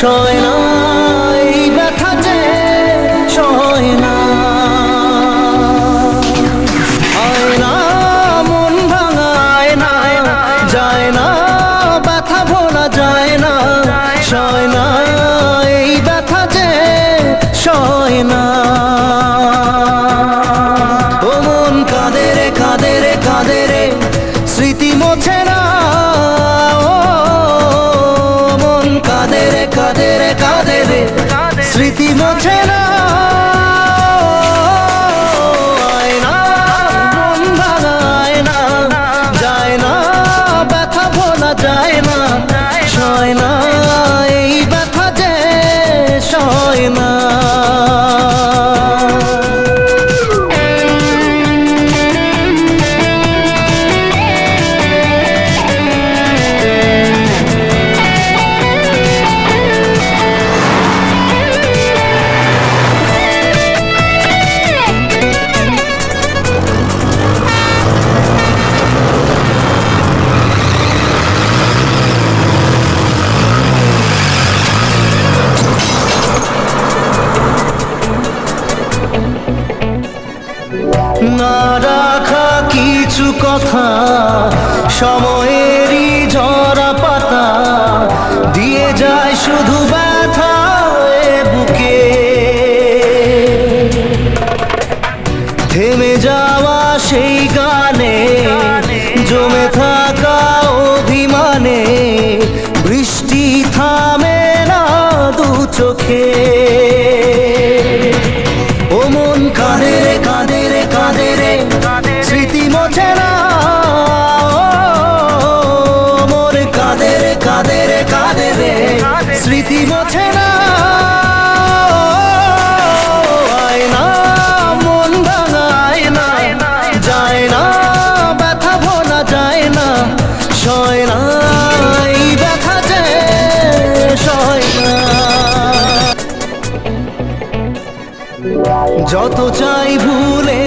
সয় না এই ব্যথা যে সয় না, হয় না মন ভাঙায় না, যায় না ব্যথা ভোলা যায় না, সয় না এই ব্যথা যে সয় না। ও মন কাঁদে রে কাঁদে রে কাঁদে রে স্মৃতি মোছে না, কাঁদে রে কাঁদে রে কাঁদে রে স্মৃতি মোছে না, আয় না মন ভাঙায় না, যায় না ব্যথা ভোলা যায় না, সয় না এই ব্যথা যে সয় না। না রাখা কিছু কথা সময়েরই ঝরা পাতা দিয়ে যায় শুধু ব্যথা বুকে, থেমে যাওয়া সেই গানে জমে থাকা অভিমানে বৃষ্টি থামে না দু চোখে। ও মন কাঁদে রে কাঁদে রে কাঁদে রে স্মৃতি মোছে না, মোর কাঁদে রে কাঁদে রে কাঁদে রে স্মৃতি মোছে না, আয় না মন ভাঙায় না, যায় না ব্যথা ভোলা যায় না, সয় না এই ব্যথা যে সয় না। যত চাই ভুলে